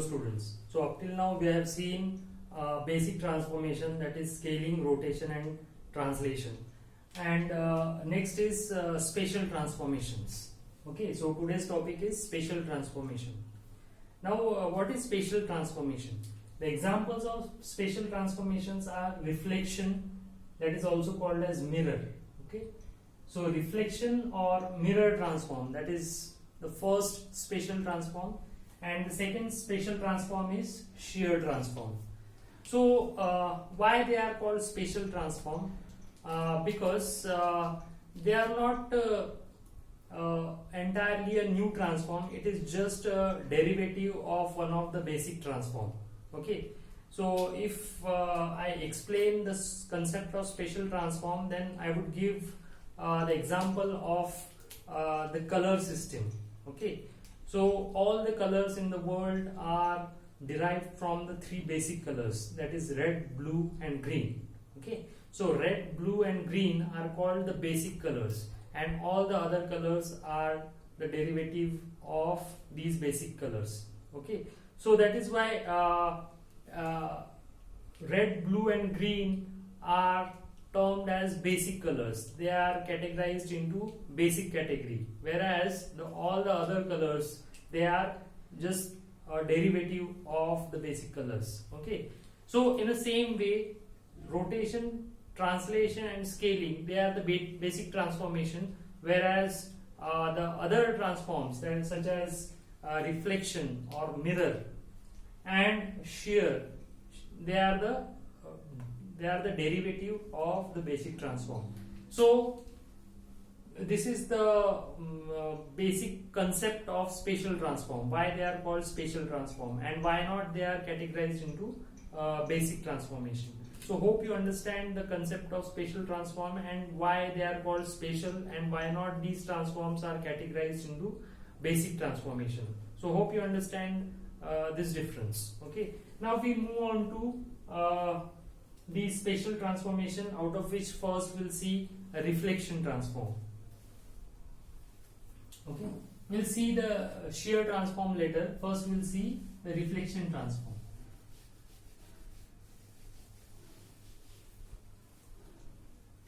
Students, so up till now we have seen basic transformation, that is scaling, rotation and translation, and next is spatial transformations. Okay, so today's topic is spatial transformation. Now what is spatial transformation? The examples of spatial transformations are reflection, that is also called as mirror. Okay, so reflection or mirror transform, that is the first spatial transform, and the second spatial transform is shear transform. So why they are called spatial transform? Because they are not entirely a new transform, it is just a derivative of one of the basic transform. Okay, so if I explain this concept of spatial transform, then I would give the example of the color system. Okay, so all the colors in the world are derived from the three basic colors, that is red, blue and green. Okay, so red, blue and green are called the basic colors, and all the other colors are the derivative of these basic colors. Okay, so that is why red, blue and green are termed as basic colors. They are categorized into basic category, whereas all the other colors, they are just a derivative of the basic colors. Okay, so in the same way, rotation, translation and scaling, they are the basic transformation, whereas the other transforms, such as reflection or mirror and shear, they are the derivative of the basic transform. So this is the basic concept of spatial transform, why they are called spatial transform and why not they are categorized into basic transformation. So hope you understand the concept of spatial transform and why they are called spatial and why not these transforms are categorized into basic transformation. So hope you understand this difference. Okay, now we move on to the spatial transformation, out of which first we'll see a reflection transform. Okay, we'll see the shear transform later. First we'll see the reflection transform.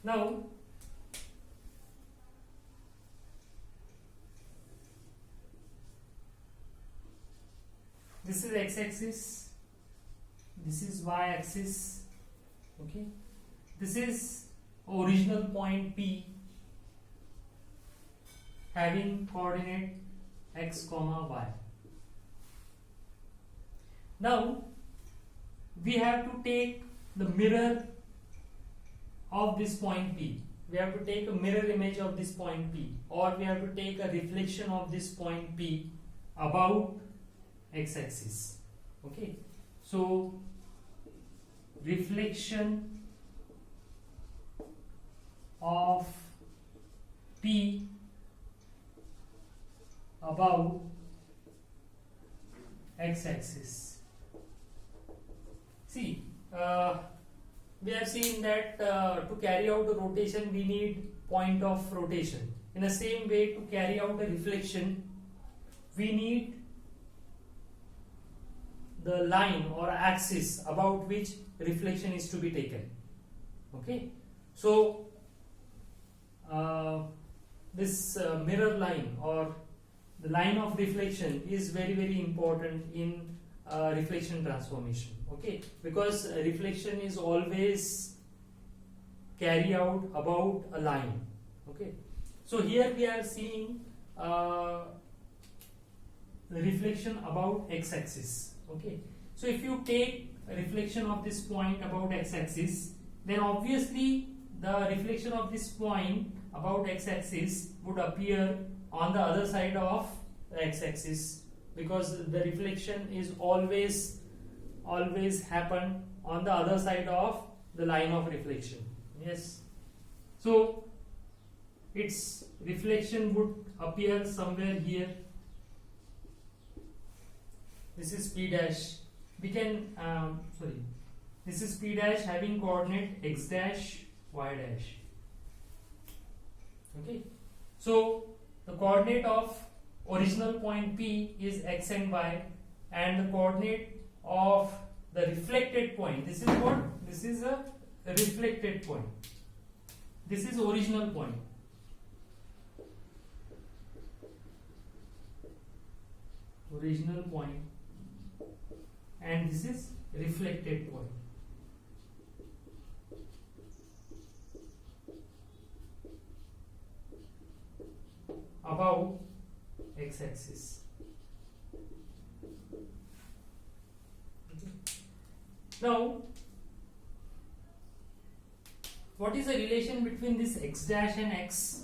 Now this is x-axis, this is y-axis. Okay, this is original point P having coordinate x comma y. Now we have to take the mirror of this point P. We have to take a mirror image of this point P, or we have to take a reflection of this point P about x-axis. Okay, so reflection of P about x-axis. See, we have seen that to carry out a rotation we need point of rotation. In the same way, to carry out a reflection we need the line or axis about which reflection is to be taken. Okay, so this mirror line or the line of reflection is very important in reflection transformation. Okay, because reflection is always carry out about a line. Okay, so here we are seeing the reflection about x-axis. Okay, so if you take a reflection of this point about x-axis, then obviously the reflection of this point about x-axis would appear on the other side of the x-axis, because the reflection is always happen on the other side of the line of reflection. Yes, so its reflection would appear somewhere here. This is P dash. We can this is P dash having coordinate x dash y dash. Okay, so the coordinate of original point P is x and y, and the coordinate of the reflected point. This is what? This is a reflected point. This is original point. Original point, and this is reflected point. Above x-axis. Now, what is the relation between this x dash and x?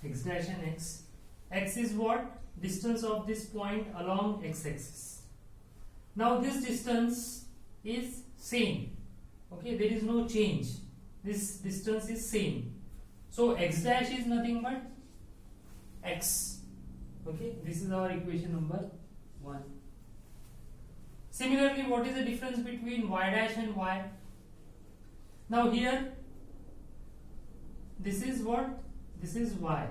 X dash and x. X is what? Distance of this point along x-axis. Now this distance is same. Okay, there is no change. This distance is same. So x dash is nothing but x. Okay, this is our equation number 1. Similarly, what is the difference between y dash and y? Now here, this is what? This is y.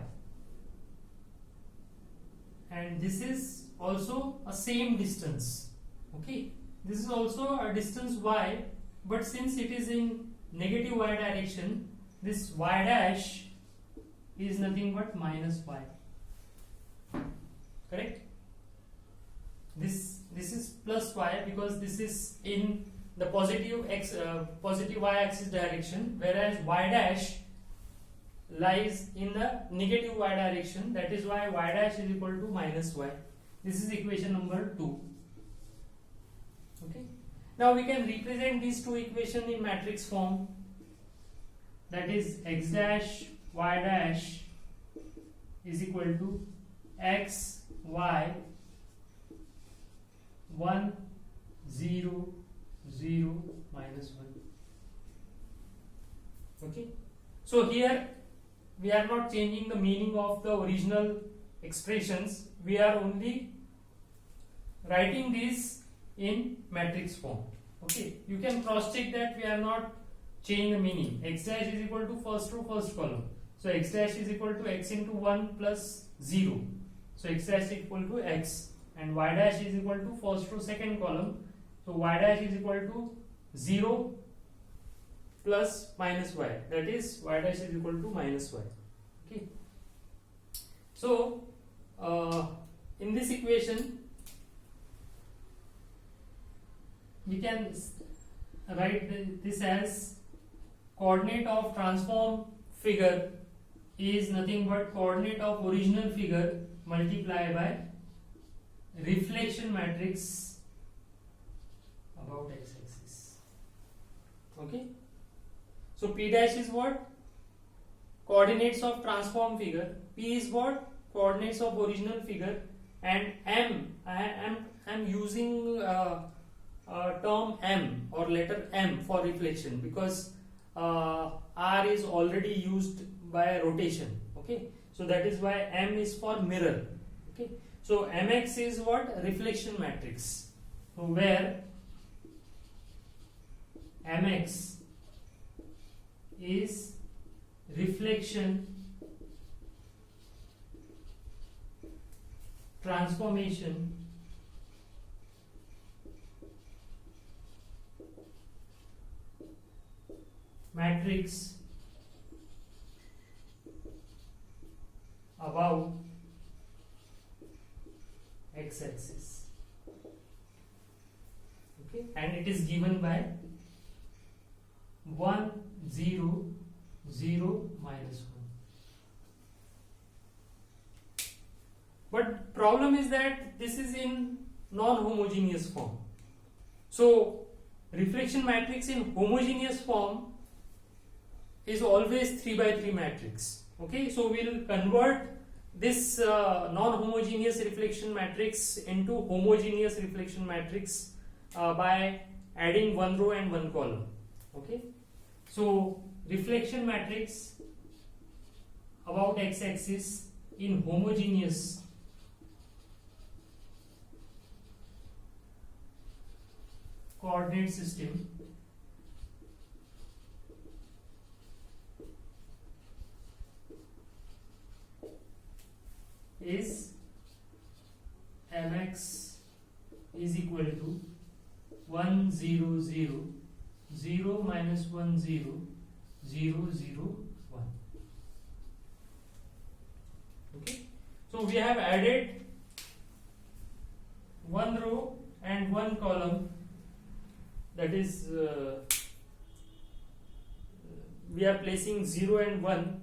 And this is also a same distance. Okay, this is also a distance y, but since it is in negative y direction, this y dash is nothing but minus y. Correct? This is plus y because this is in the positive positive y axis direction, whereas y dash lies in the negative y direction. That is why y dash is equal to minus y. This is equation number 2. Okay. Now we can represent these two equations in matrix form. That is x dash y dash is equal to x y 1 0 0 minus 1. Okay. So here we are not changing the meaning of the original expressions. We are only writing this in matrix form. Okay. You can cross check that we are not changing the meaning. X dash is equal to first row first column. So x dash is equal to x into 1 plus 0. So x dash is equal to x, and y dash is equal to first row second column. So y dash is equal to 0 plus minus y. That is y dash is equal to minus y. Okay. So in this equation we can write this as coordinate of transform figure is nothing but coordinate of original figure multiplied by reflection matrix about x-axis. Okay. So P dash is what? Coordinates of transform figure. P is what? Coordinates of original figure. And M, I am using term M or letter M for reflection because R is already used by rotation. Okay. So that is why M is for mirror. Okay. So Mx is what? Reflection matrix. So where Mx is reflection transformation matrix above x-axis. Okay, and it is given by 1 0 0 minus 1. But problem is that this is in non-homogeneous form. So reflection matrix in homogeneous form is always 3 by 3 matrix. Okay, so we will convert this non-homogeneous reflection matrix into homogeneous reflection matrix by adding one row and one column. Okay, so reflection matrix about x-axis in homogeneous coordinate system is mx is equal to 1 0 0 0 minus 1 0 0 0 1. Okay, so we have added one row and one column, that is we are placing 0 and 1.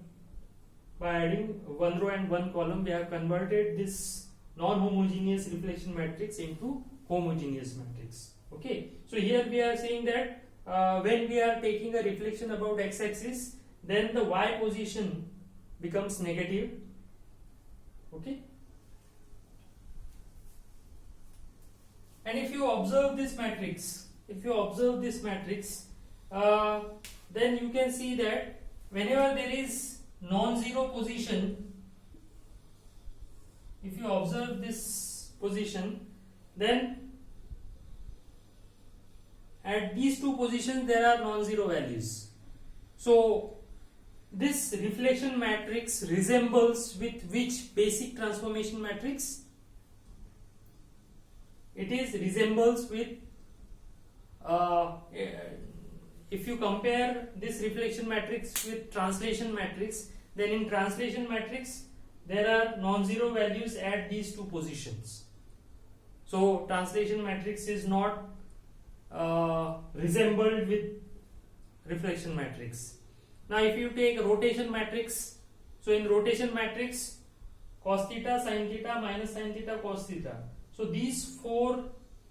By adding one row and one column, we have converted this non-homogeneous reflection matrix into homogeneous matrix. Okay, so here we are saying that when we are taking a reflection about x-axis, then the y position becomes negative. Okay, and if you observe this matrix, then you can see that whenever there is non-zero position, if you observe this position, then at these two positions there are non-zero values. So this reflection matrix resembles with which basic transformation matrix? It is resembles with if you compare this reflection matrix with translation matrix, then in translation matrix there are non-zero values at these two positions. So translation matrix is not resembled with reflection matrix. Now if you take rotation matrix, so in rotation matrix, cos theta, sin theta, minus sin theta, cos theta. So these four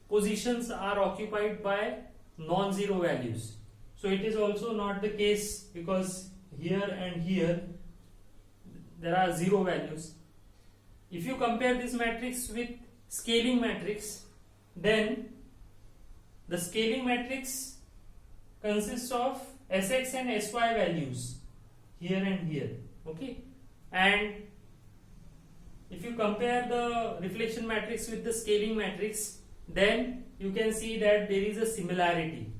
positions are occupied by non-zero values. So it is also not the case, because here and here there are zero values. If you compare this matrix with scaling matrix, then the scaling matrix consists of Sx and Sy values here and here. Okay, and if you compare the reflection matrix with the scaling matrix, then you can see that there is a similarity.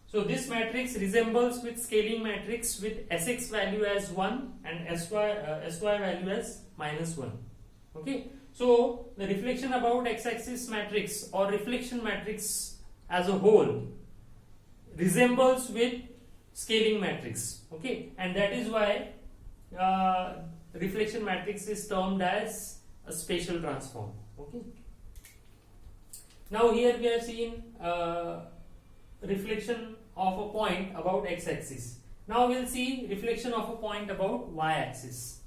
So this matrix resembles with scaling matrix with Sx value as 1 and Sy value as -1. Okay, so the reflection about x-axis matrix or reflection matrix as a whole resembles with scaling matrix. Okay, and that is why reflection matrix is termed as a spatial transform. Okay, now here we have seen reflection of a point about x-axis. Now we'll see reflection of a point about y-axis.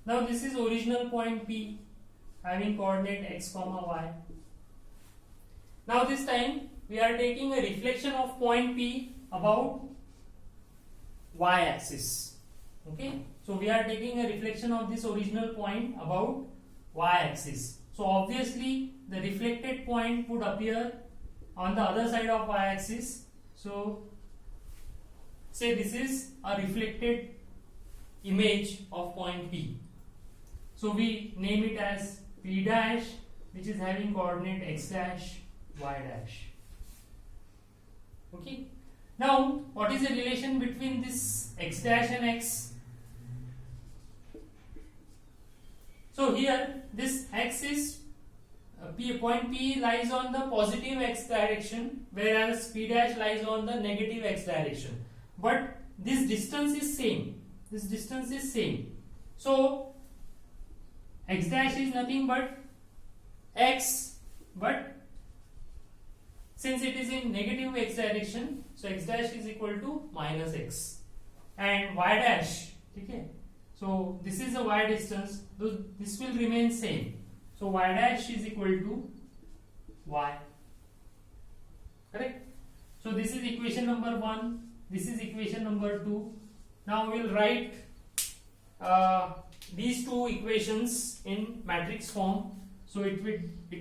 Now this is original point P having coordinate x comma y. Now this time we are taking a reflection of point P about y axis. Okay, so we are taking a reflection of this original point about y axis. So obviously the reflected point would appear on the other side of y axis. So say this is a reflected image of point P. So we name it as P dash, which is having coordinate x dash, y dash. Okay. Now, what is the relation between this x dash and x? So here, this x is point P lies on the positive x direction, whereas P dash lies on the negative x direction. But this distance is same. This distance is same. So x dash is nothing but x, but since it is in negative x direction, so x dash is equal to minus x, and y dash, okay, so this is the y distance, this will remain same. So So y dash is equal to y. Correct? So this is equation number 1. This is equation number 2. Now we will write these two equations in matrix form. So it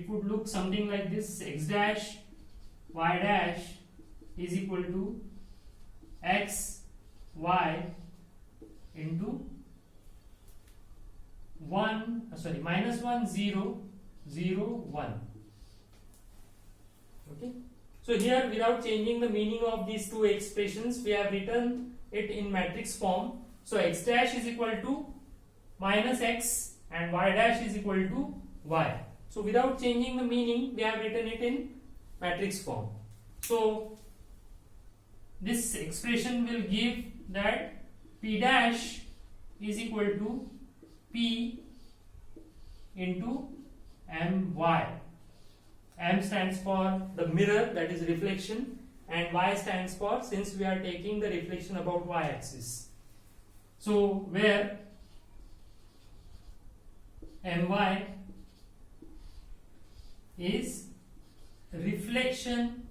would look something like this: x dash y dash is equal to x y into minus 1 0 0 1. Okay. So here, without changing the meaning of these two expressions, we have written it in matrix form. So x dash is equal to minus x and y dash is equal to y. So without changing the meaning, we have written it in matrix form. So this expression will give that p dash is equal to p into my. M stands for the mirror, that is reflection, and y stands for, since we are taking the reflection about y axis, so where my is reflection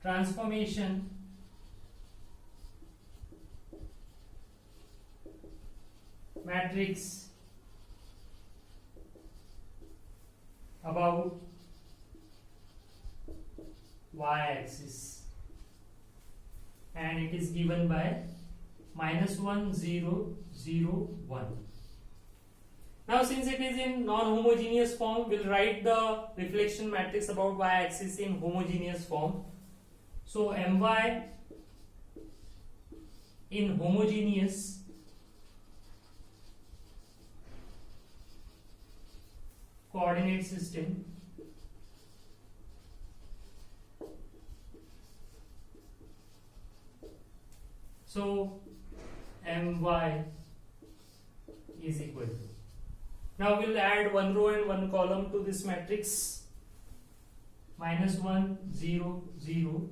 transformation matrix about y-axis, and it is given by minus 1 0 0 1. Now since it is in non-homogeneous form, we'll write the reflection matrix about y-axis in homogeneous form. So my in homogeneous coordinate system so my is equal to, now we'll add one row and one column to this matrix: minus 1 0 0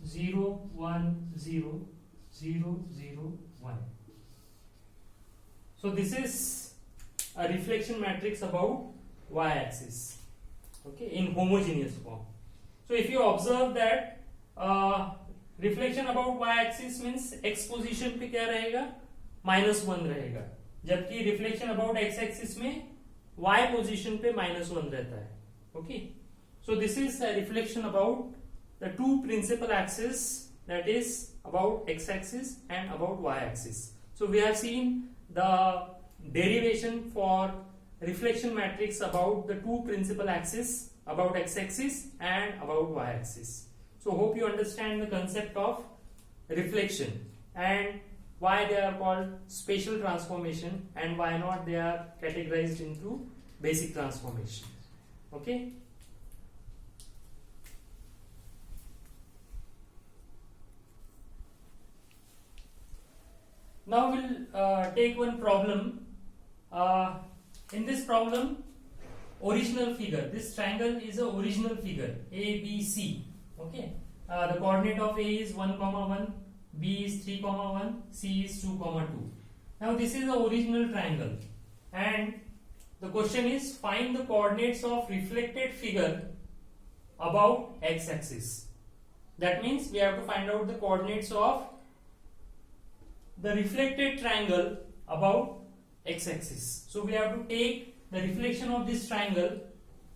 0 1 0 0 0 1. So this is a reflection matrix about y-axis, okay, in homogeneous form. So if you observe that reflection about y-axis means x position पे क्या रहेगा, -1 रहेगा, जबकि reflection about x-axis में y position पे -1 रहता है. Okay, so this is a reflection about the two principal axes, that is about x-axis and about y-axis. So we have seen the derivation for reflection matrix about the two principal axes, about x-axis and about y-axis. So hope you understand the concept of reflection and why they are called spatial transformation and why not they are categorized into basic transformation. Okay. Now we'll take one problem. In this problem, original figure, this triangle is a original figure ABC. Okay, the coordinate of A is 1, 1, B is 3, 1, C is 2, 2. Now this is the original triangle, and the question is find the coordinates of reflected figure about x-axis. That means we have to find out the coordinates of the reflected triangle about x-axis. So we have to take the reflection of this triangle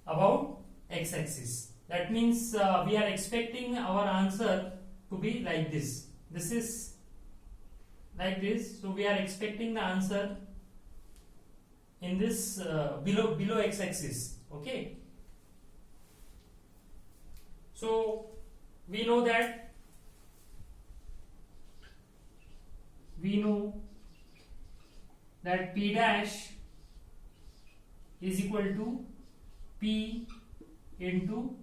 about x-axis. That means we are expecting our answer to be like this. This is like this. So we are expecting the answer in this below x-axis. Okay. So we know that P dash is equal to P into,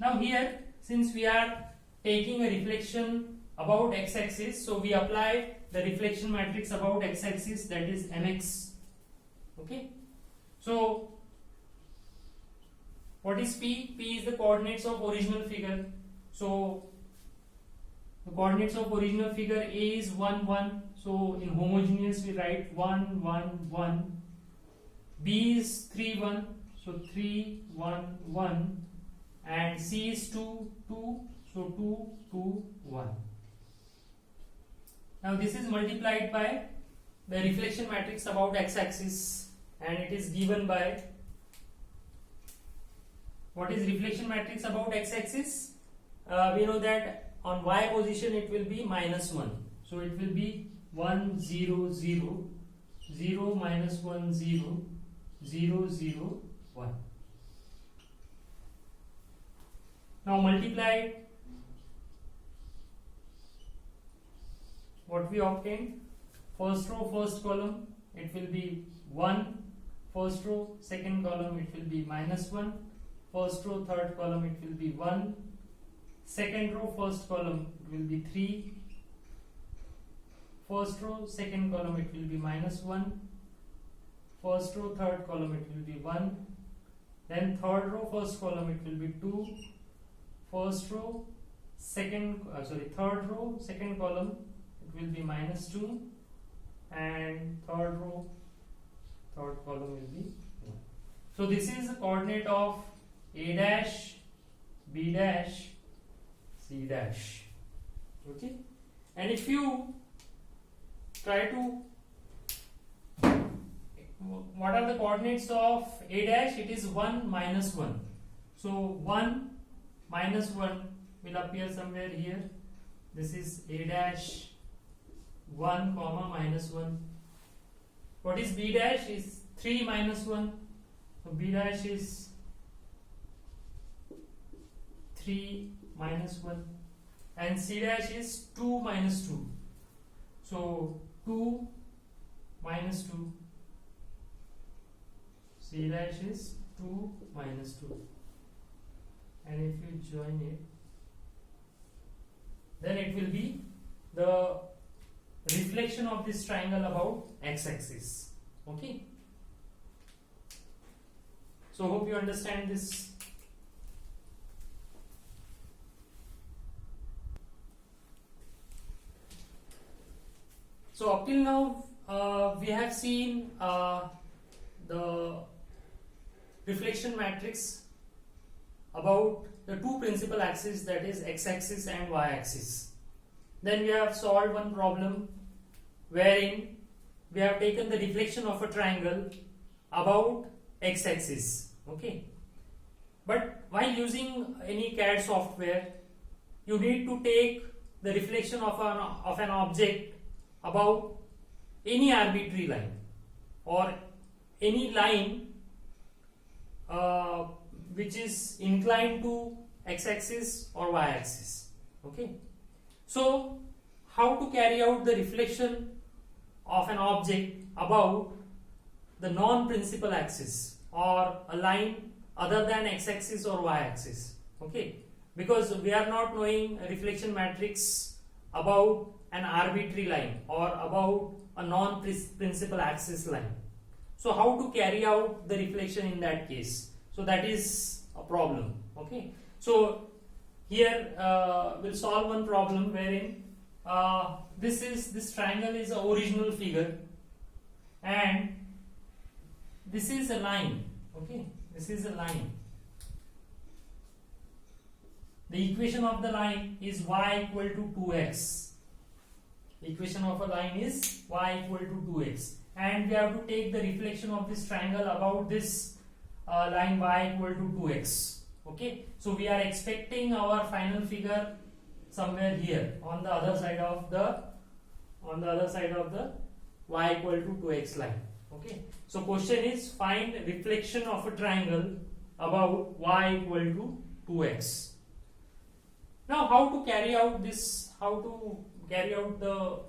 now here since we are taking a reflection about x-axis, so we apply the reflection matrix about x-axis, that is mx. Okay, so what is P? P is the coordinates of original figure. So the coordinates of original figure A is 1, 1. So in homogeneous we write 1, 1, 1. B is 3 1, so 3 1 1, and C is 2 2, so 2 2 1. Now this is multiplied by the reflection matrix about x-axis, and it is given by, what is reflection matrix about x-axis? We know that on y position it will be -1, so it will be 1 0 0 0 minus 1 0 0 0 1. Now multiply what we obtained. First row, first column, it will be 1. First row, second column, it will be -1. First row, third column, it will be 1. Second row, first column, it will be 3. First row, second column, it will be -1. First row, third column, it will be 1. Then third row, first column, it will be 2. First row, third row, second column, it will be -2. And third row, third column will be 1. So this is the coordinate of A dash, B dash, C dash. Okay, and if you try to, what are the coordinates of A dash? It is 1 minus 1. So 1 minus 1 will appear somewhere here. This is A dash 1 comma minus 1. What is B dash? Is 3 minus 1. So B dash is 3 minus 1. And C dash is 2 minus 2. So 2 minus 2. C dash is 2 minus 2. And if you join it, then it will be the reflection of this triangle about x-axis. Okay, so hope you understand this. So up till now we have seen the reflection matrix about the two principal axes, that is x-axis and y-axis. Then we have solved one problem wherein we have taken the reflection of a triangle about x-axis. Okay, but while using any CAD software, you need to take the reflection of an object about any arbitrary line or any line which is inclined to x-axis or y-axis. Okay, so how to carry out the reflection of an object about the non-principal axis or a line other than x-axis or y-axis? Okay, because we are not knowing a reflection matrix about an arbitrary line or about a non-principal axis line. So how to carry out the reflection in that case? So that is a problem. Okay, so here we'll solve one problem wherein this triangle is the original figure and this is a line. Okay, this is a line. The equation of the line is y equal to 2x. The equation of a line is y equal to 2x, and we have to take the reflection of this triangle about this line y equal to 2x. Okay, so we are expecting our final figure somewhere here on the other side of the y equal to 2x line. Okay, so question is find reflection of a triangle about y equal to 2x. Now how to carry out this, how to carry out the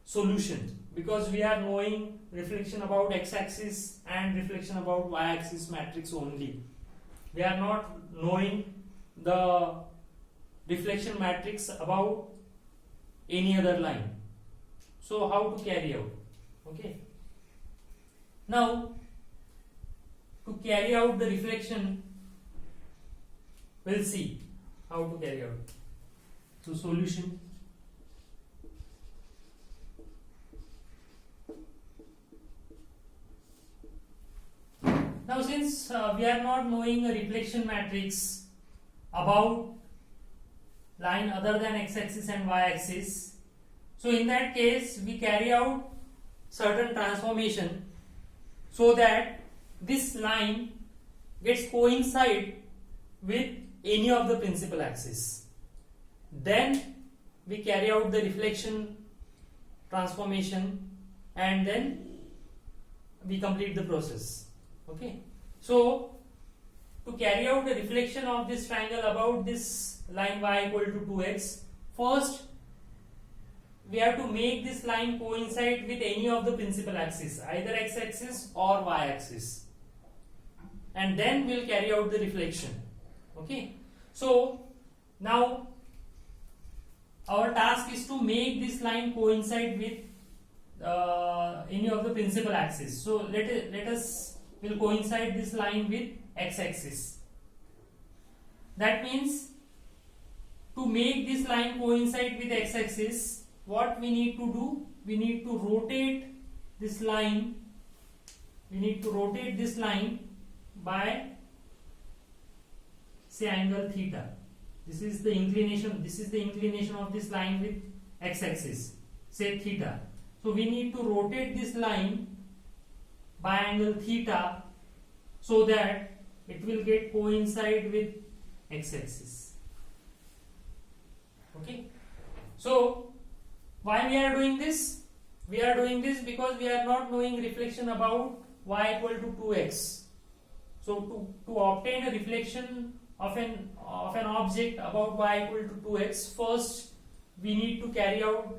solution, because we are knowing reflection about x-axis and reflection about y-axis matrix only. We are not knowing the reflection matrix about any other line. So how to carry out? Okay, now to carry out the reflection, we'll see how to carry out. So solution. since we are not knowing a reflection matrix about line other than x-axis and y-axis, so in that case we carry out certain transformation so that this line gets coincide with any of the principal axis. Then we carry out the reflection transformation and then we complete the process. Okay, so to carry out the reflection of this triangle about this line y equal to 2x, first we have to make this line coincide with any of the principal axis, either x-axis or y-axis, and then we'll carry out the reflection. Okay, so now our task is to make this line coincide with any of the principal axis. So let us will coincide this line with x-axis. That means to make this line coincide with x-axis, what we need to do? We need to rotate this line. We need to rotate this line by, say, angle theta. This is the inclination. This is the inclination of this line with x-axis, say theta. So we need to rotate this line by angle theta so that it will get coincide with x-axis. Okay. So why we are doing this? We are doing this because we are not knowing reflection about y equal to 2x. So to obtain a reflection of an object about y equal to 2x, first we need to carry out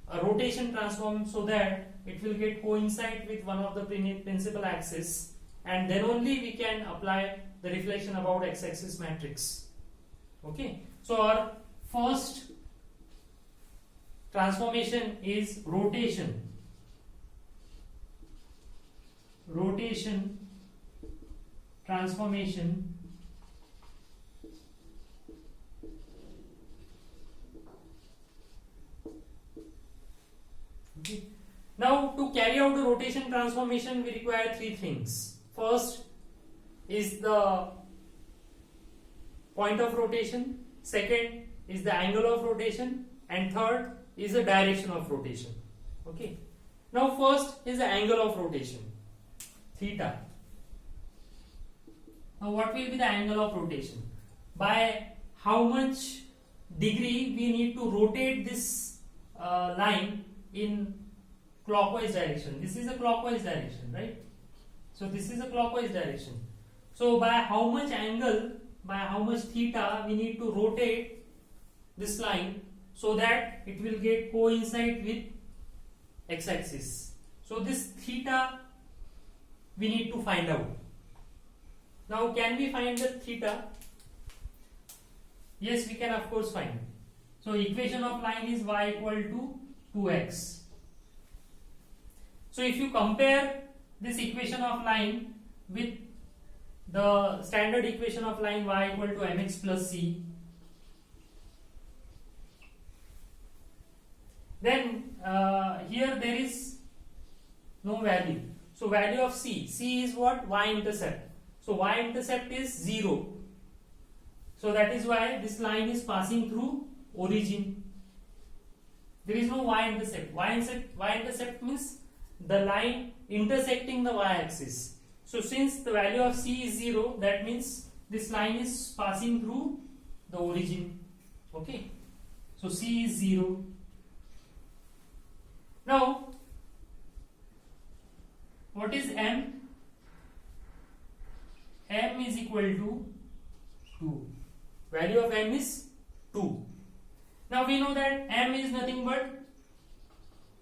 a rotation transform so that it will get coincide with one of the principal axis, and then only we can apply the reflection about x-axis matrix. Okay, so our first transformation is rotation transformation okay. Now to carry out the rotation transformation we require three things. First is the point of rotation, second is the angle of rotation, and third is the direction of rotation. Okay. Now first is the angle of rotation, theta. Now what will be the angle of rotation? By how much degree we need to rotate this line in clockwise direction. This is a clockwise direction, right? So this is a clockwise direction. So by how much angle, by how much theta we need to rotate this line so that it will get coincide with x-axis. So this theta we need to find out. Now can we find the theta? Yes, we can of course find. So equation of line is y equal to 2x. So if you compare this equation of line with the standard equation of line y equal to mx plus c, then here there is no value. So value of c is what? Y-intercept. So y-intercept is 0. So that is why this line is passing through origin. There is no y-intercept. Y-intercept means the line intersecting the y-axis. So since the value of c is 0, that means this line is passing through the origin. Okay. So c is 0. Now what is m? M is equal to 2. Value of m is 2. Now we know that m is nothing but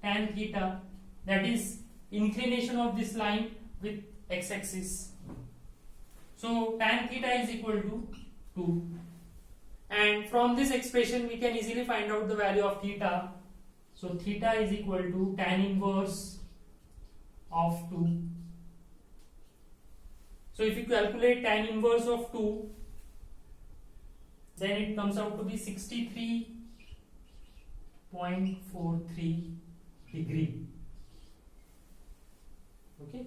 tan theta, that is inclination of this line with x-axis. So tan theta is equal to 2, and from this expression we can easily find out the value of theta. So theta is equal to tan inverse of 2. So if you calculate tan inverse of 2, then it comes out to be 63.43 degree. Okay.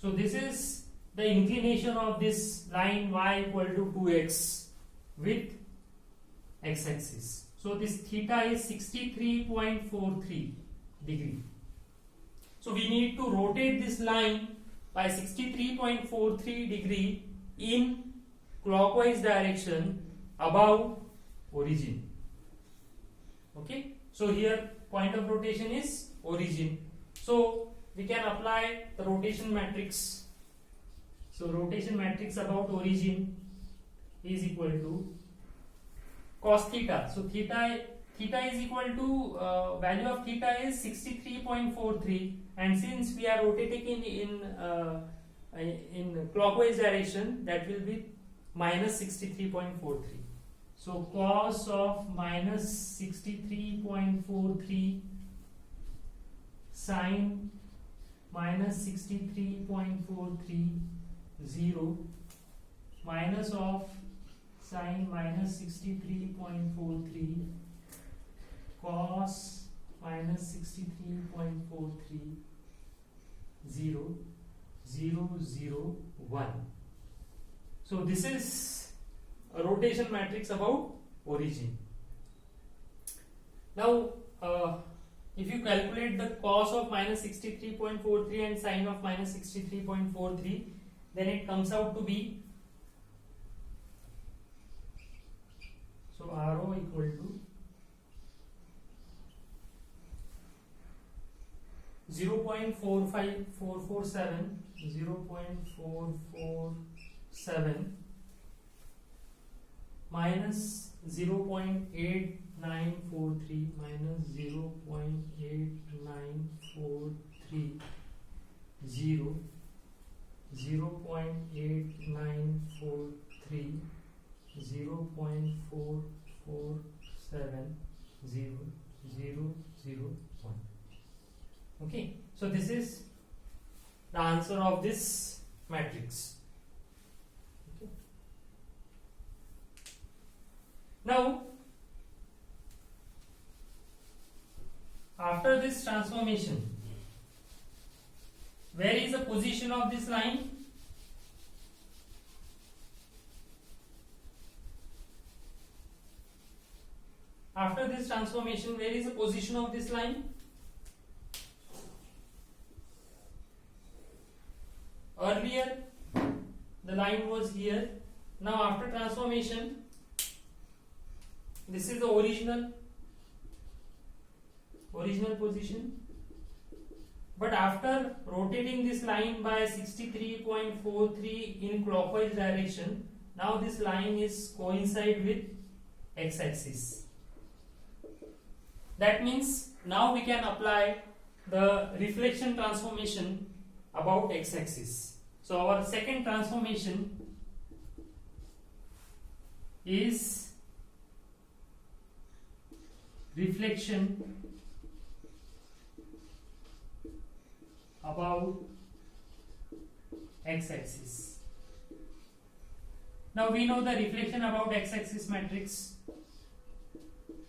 So this is the inclination of this line y equal to 2x with x-axis. So this theta is 63.43 degree. So we need to rotate this line by 63.43 degree in clockwise direction above origin. Okay, so here point of rotation is origin. So we can apply the rotation matrix. So rotation matrix about origin is equal to cos theta. So theta is equal to value of theta is 63.43, and since we are rotating in clockwise direction, that will be minus 63.43. So cos of minus 63.43 sine minus 63.43 0 minus of sine minus 63.43 cos minus 63.43 0 0 0 1. So this is a rotation matrix about origin. Now if you calculate the cos of minus 63.43 and sine of minus 63.43, then it comes out to be, so RO equal to 0.447 minus 0.8943 minus 0.8943 0 0.8943 0.447 0 0 0 1. Okay, so this is the answer of this matrix. Okay. Now after this transformation, where is the position of this line? After this transformation, where is the position of this line? Earlier the line was here. Now after transformation, this is the original position. But after rotating this line by 63.43 in clockwise direction, now this line is coincide with x-axis. That means now we can apply the reflection transformation about x-axis. So our second transformation is reflection about x-axis. Now we know the reflection about x-axis matrix,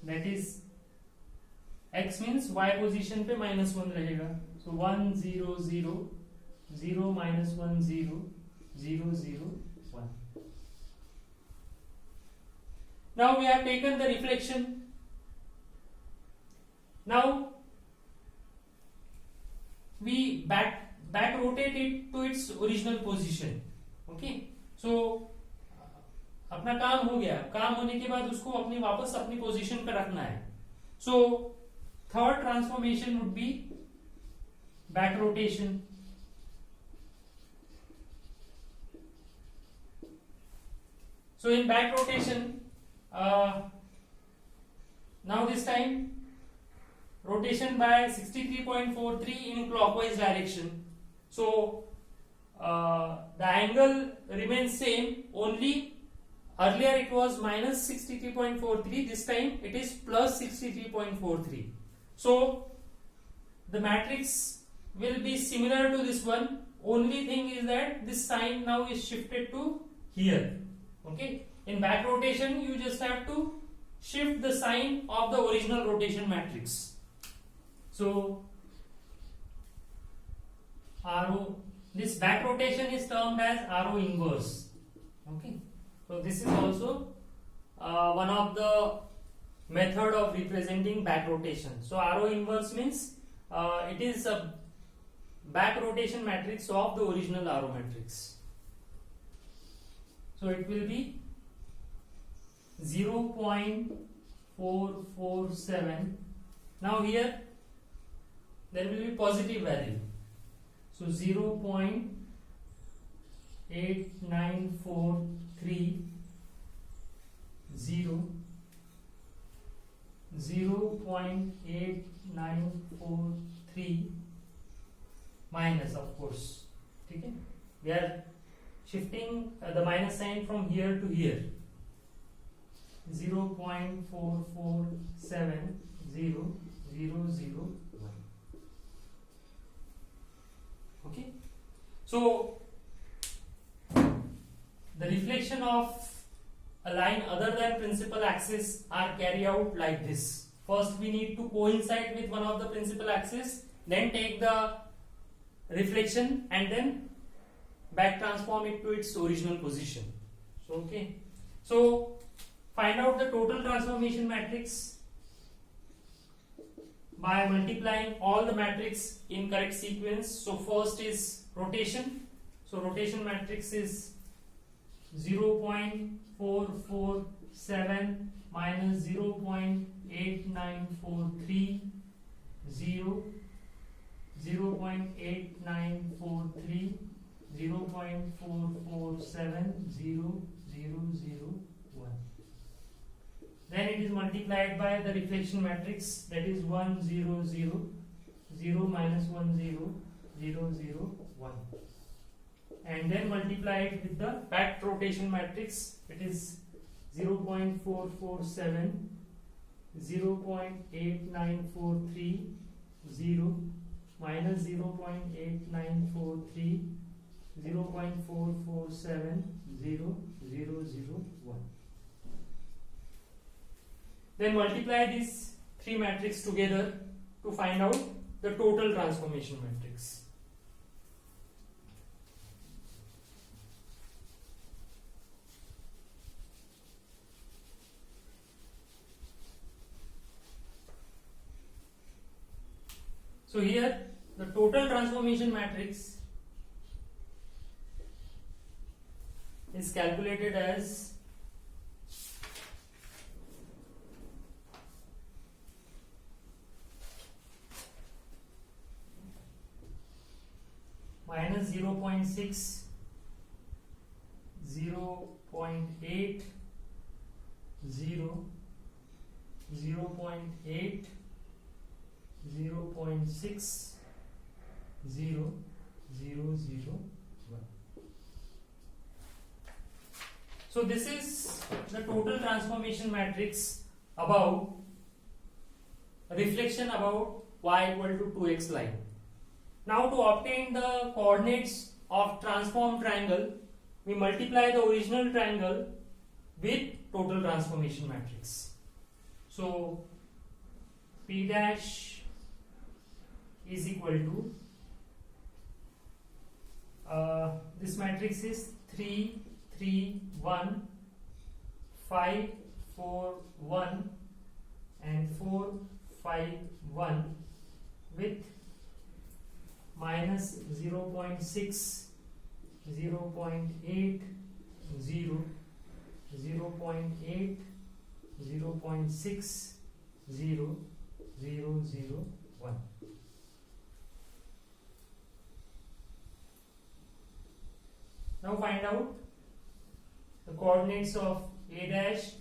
that is x means y position पे -1 रहेगा. So 1 0 0 0 minus 1 0 0 0 1. Now we have taken the reflection. Now we back rotate it to its original position. Okay, so अपना काम हो गया. काम होने के बाद उसको वापस अपनी पोजीशन पे रखना है. So third transformation would be back rotation. So in back rotation, now this time rotation by 63.43 in clockwise direction. So the angle remains same, only earlier it was minus 63.43, this time it is plus 63.43. So the matrix will be similar to this one, only thing is that this sign now is shifted to here. Okay, in back rotation you just have to shift the sign of the original rotation matrix. So RO this back rotation is termed as arrow inverse. Okay, so this is also one of the method of representing back rotation. So arrow inverse means it is a back rotation matrix of the original arrow matrix. So it will be 0.447. Now here there will be positive value. So 0.8943 0.8943 minus, of course. Okay, we are shifting the minus sign from here to here. 0.44700001. Okay, so the reflection of a line other than principal axis are carried out like this. First we need to coincide with one of the principal axis, then take the reflection and then back transform it to its original position. So okay, so find out the total transformation matrix by multiplying all the matrix in correct sequence. So first is rotation. So rotation matrix is 0.447 minus 0.8943 0.8943 0.44700001. Then it is multiplied by the reflection matrix, that is 1 0 0 0 minus 1 0 0 0 1, and then multiplied with the back rotation matrix, it is 0.447 0.8943 0 minus 0.8943 0.447 0 0 0 1. Then multiply these three matrices together to find out the total transformation matrix. So here the total transformation matrix is calculated as minus 0.6, 0.8, 0, 0.8, 0.6, 0, 0, 0, 1. So this is the total transformation matrix about reflection about y equal to 2x line. Now to obtain the coordinates of transformed triangle, we multiply the original triangle with total transformation matrix. So P dash is equal to this matrix is 3 3 1 5 4 1 and 4 5 1 with minus 0.6, 0.8, 0, 0.8, 0.6, 0, 0, 0, 1. Now find out the coordinates of A dash,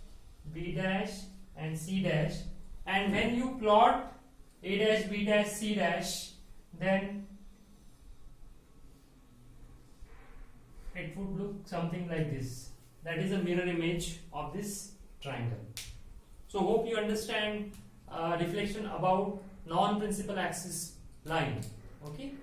B dash and C dash, and when you plot A dash, B dash, C dash, then it would look something like this. That is a mirror image of this triangle. So hope you understand reflection about non-principal axis line. Okay.